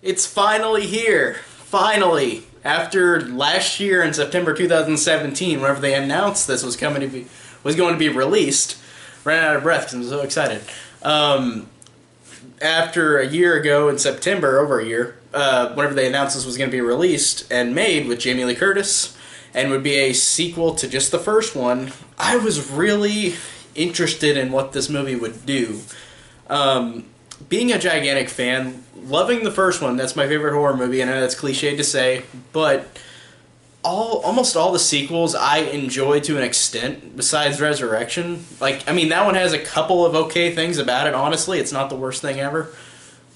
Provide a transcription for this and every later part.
It's finally here. Finally, after last year in September 2017, whenever they announced this was going to be released, ran out of breath because I'm so excited. After a year ago in September, over a year, whenever they announced this was going to be released and made with Jamie Lee Curtis, and would be a sequel to just the first one, I was really interested in what this movie would do. Being a gigantic fan, loving the first one, that's my favorite horror movie. I know that's cliched to say, but almost all the sequels I enjoy to an extent, besides Resurrection. Like, I mean, that one has a couple of okay things about it, honestly. It's not the worst thing ever,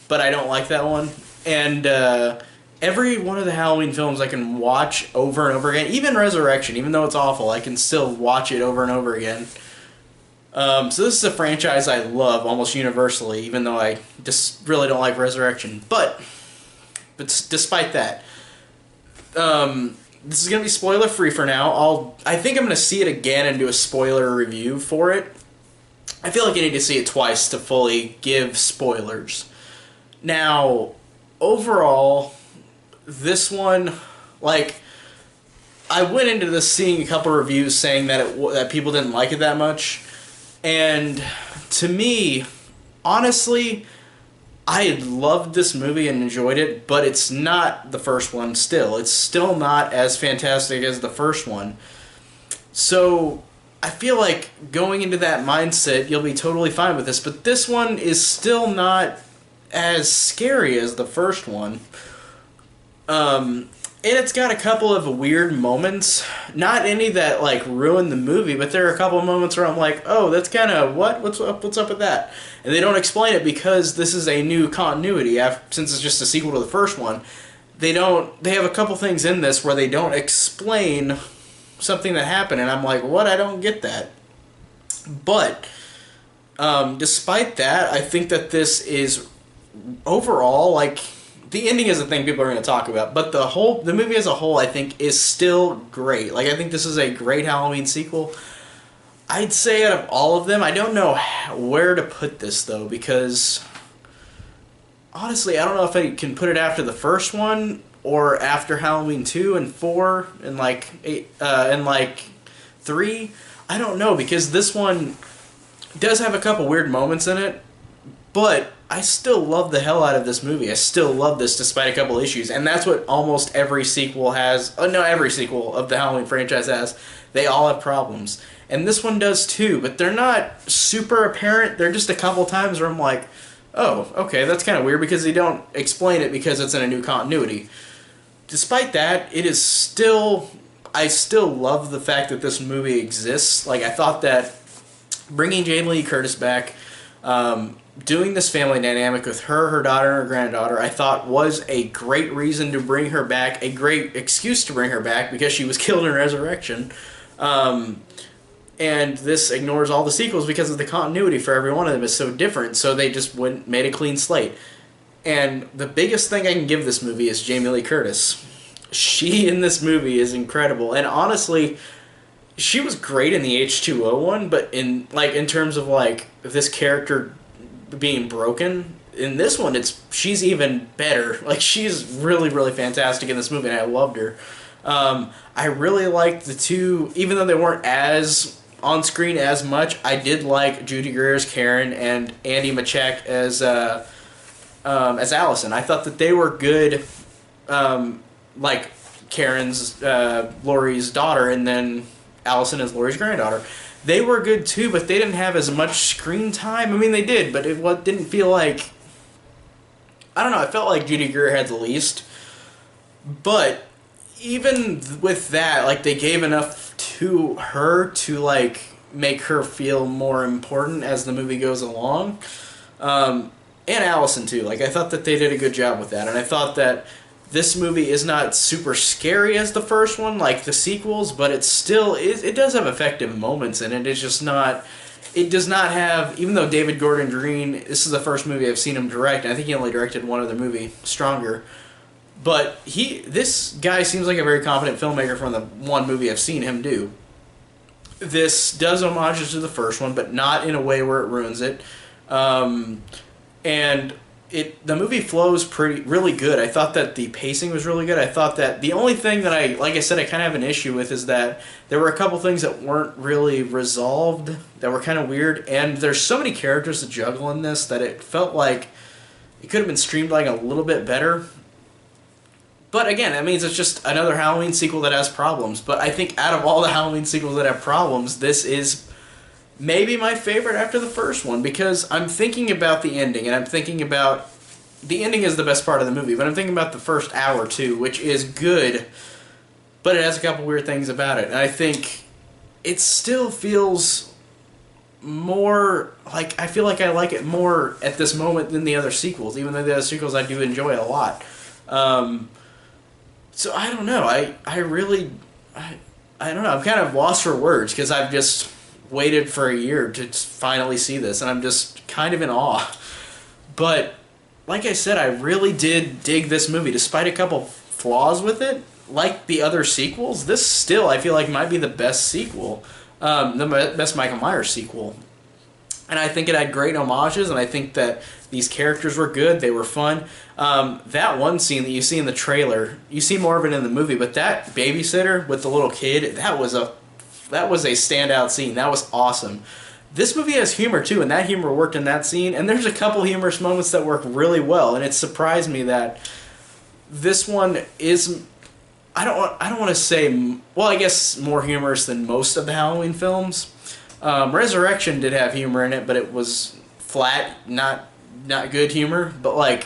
but I don't like that one. And every one of the Halloween films I can watch over and over again, even Resurrection, even though it's awful, I can still watch it over and over again. So this is a franchise I love almost universally, even though I just really don't like Resurrection. But despite that, this is going to be spoiler free for now. I think I'm going to see it again and do a spoiler review for it. I feel like I need to see it twice to fully give spoilers. Now, overall, this one, like, I went into this seeing a couple reviews saying that people didn't like it that much. And to me, honestly, I loved this movie and enjoyed it, but it's not the first one still. It's still not as fantastic as the first one. So I feel like going into that mindset, you'll be totally fine with this, but this one is still not as scary as the first one. And it's got a couple of weird moments. Not any that, like, ruin the movie, but there are a couple of moments where I'm like, oh, that's kind of, what? What's up with that? And they don't explain it because this is a new continuity, since it's just a sequel to the first one. They have a couple things in this where they don't explain something that happened, and I'm like, what? I don't get that. But, despite that, I think that this is, overall, like, the ending is the thing people are going to talk about, but the movie as a whole, I think, is still great. Like, I think this is a great Halloween sequel. I'd say out of all of them, I don't know where to put this, though, because honestly, I don't know if I can put it after the first one or after Halloween 2 and 4 and, like, 8, and, like, 3. I don't know, because this one does have a couple weird moments in it, but I still love the hell out of this movie. I still love this despite a couple issues. And that's what almost every sequel has. Oh, no, every sequel of the Halloween franchise has. They all have problems. And this one does too, but they're not super apparent. They're just a couple times where I'm like, oh, okay, that's kind of weird because they don't explain it because it's in a new continuity. Despite that, it is still... I still love the fact that this movie exists. Like, I thought that bringing Jamie Lee Curtis back... doing this family dynamic with her daughter, and her granddaughter, I thought was a great reason to bring her back, a great excuse to bring her back because she was killed in Resurrection. And this ignores all the sequels because of the continuity for every one of them is so different, so they just made a clean slate. And the biggest thing I can give this movie is Jamie Lee Curtis. She in this movie is incredible, and honestly, she was great in the H2O one, but in terms of, like, this character being broken, in this one she's even better. Like, she's really, really fantastic in this movie, and I loved her. I really liked the two, even though they weren't as on screen as much, I did like Judy Greer as Karen and Andy Machek as Allison. I thought that they were good, like Karen's Laurie's daughter, and then Allison as Laurie's granddaughter. They were good too, but they didn't have as much screen time. I mean, they did, but it didn't feel like... I don't know, I felt like Judy Greer had the least. But even with that, like, they gave enough to her to, like, make her feel more important as the movie goes along. And Allison too. Like, I thought that they did a good job with that, and I thought that this movie is not super scary as the first one, like the sequels, but it does have effective moments in it. It does not have, even though David Gordon Green, this is the first movie I've seen him direct, and I think he only directed one other movie, Stronger, but this guy seems like a very competent filmmaker from the one movie I've seen him do. This does homages to the first one, but not in a way where it ruins it. And the movie flows really good. I thought that the pacing was really good. I thought that the only thing that like I said, I kind of have an issue with is that there were a couple things that weren't really resolved, that were kind of weird, and there's so many characters to juggle in this that it felt like it could have been streamlined a little bit better. But again, that means it's just another Halloween sequel that has problems. But I think out of all the Halloween sequels that have problems, this is maybe my favorite after the first one, because I'm thinking about the ending, and I'm thinking about... The ending is the best part of the movie, but I'm thinking about the first hour, too, which is good, but it has a couple weird things about it. And I think it still feels more... I feel like I like it more at this moment than the other sequels, even though the other sequels I do enjoy a lot. So I don't know. I really... I don't know. I'm kind of lost for words, because I've just waited for a year to finally see this, and I'm just kind of in awe. But like I said, I really did dig this movie, despite a couple flaws with it. Like the other sequels, this still I feel like might be the best sequel, the best Michael Myers sequel. And I think it had great homages, and I think that these characters were good. They were fun. That one scene that you see in the trailer, you see more of it in the movie, but that babysitter with the little kid, that was a standout scene. That was awesome. This movie has humor too, and that humor worked in that scene. And there's a couple humorous moments that work really well, and it surprised me that this one is... I don't want to say... Well, I guess more humorous than most of the Halloween films. Resurrection did have humor in it, but it was flat, not good humor. But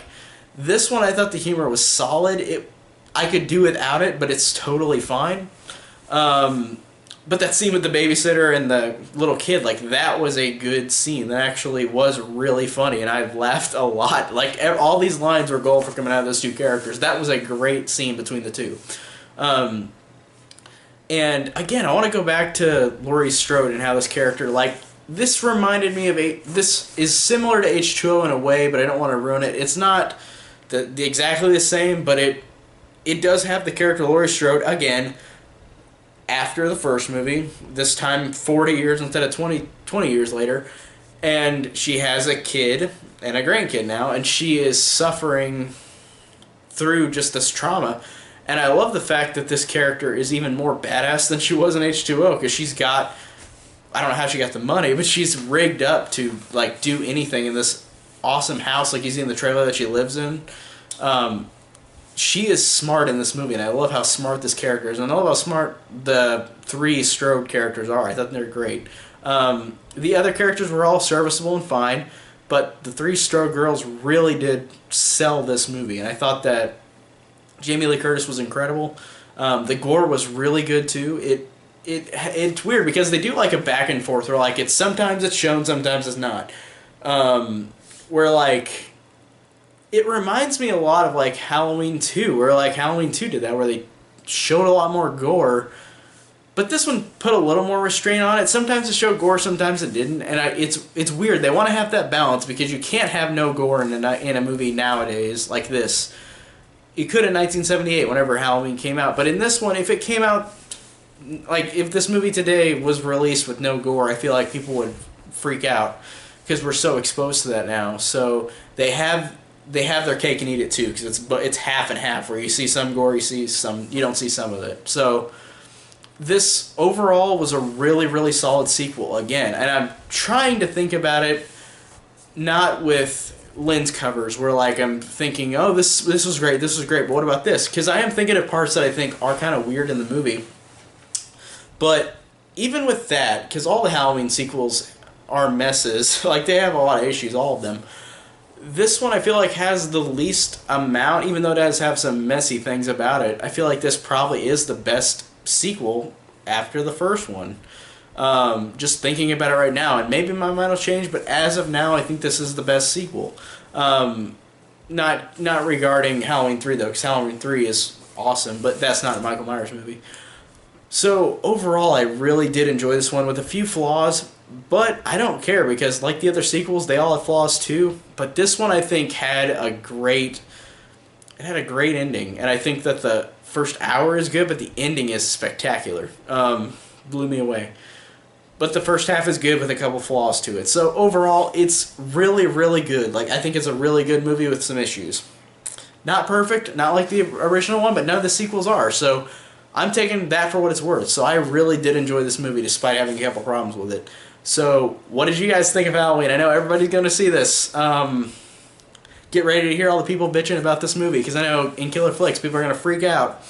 this one, I thought the humor was solid. I could do without it, but it's totally fine. But that scene with the babysitter and the little kid, that was a good scene. That actually was really funny, and I've laughed a lot. All these lines were gold for coming out of those two characters. That was a great scene between the two. And again, I want to go back to Laurie Strode and how this character, this reminded me of this is similar to H2O in a way, but I don't want to ruin it. It's not exactly the same, but it does have the character Laurie Strode, again, after the first movie, this time 40 years instead of 20 years later, and she has a kid and a grandkid now, and she is suffering through just this trauma. And I love the fact that this character is even more badass than she was in H2O, because she's got... I don't know how she got the money, but she's rigged up to do anything in this awesome house like you see in the trailer that she lives in. She is smart in this movie, and I love how smart this character is. And I love how smart the three Strode characters are. I thought they're great. The other characters were all serviceable and fine, but the three Strode girls really did sell this movie, and I thought that Jamie Lee Curtis was incredible. The gore was really good too. It's weird because they do a back and forth where it's sometimes it's shown, sometimes it's not. Where it reminds me a lot of Halloween 2, where Halloween 2 did that, where they showed a lot more gore. But this one put a little more restraint on it. Sometimes it showed gore, sometimes it didn't, and it's weird. They want to have that balance because you can't have no gore in a movie nowadays like this. You could in 1978, whenever Halloween came out, but in this one, if it came out, if this movie today was released with no gore, I feel like people would freak out because we're so exposed to that now. So they have their cake and eat it too, because it's half and half, where you see some gore, you don't see some of it. So this overall was a really, really solid sequel again, and I'm trying to think about it not with lens covers where I'm thinking, oh, this was great, but what about this? Because I am thinking of parts that I think are kind of weird in the movie. But even with that, because all the Halloween sequels are messes, they have a lot of issues, all of them. This one I feel has the least amount, even though it does have some messy things about it. I feel this probably is the best sequel after the first one. Just thinking about it right now, and maybe my mind will change, but as of now, I think this is the best sequel. Not regarding Halloween 3 though, because Halloween 3 is awesome, but that's not a Michael Myers movie. So overall, I really did enjoy this one with a few flaws, but I don't care because like the other sequels, they all have flaws too. But this one I think had a great ending, and I think that the first hour is good, but the ending is spectacular. Blew me away. but the first half is good with a couple flaws to it. So overall, it's really, really good. Like, I think it's a really good movie with some issues. Not perfect, not like the original one, but none of the sequels are. So I'm taking that for what it's worth. So I really did enjoy this movie despite having a couple problems with it. So what did you guys think of Halloween? I know everybody's going to see this. Get ready to hear all the people bitching about this movie, because I know in Killer Flicks people are going to freak out.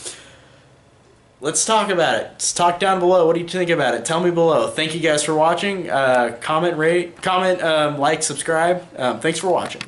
Let's talk about it. Just talk down below. What do you think about it? Tell me below. Thank you guys for watching. Comment, like, subscribe. Thanks for watching.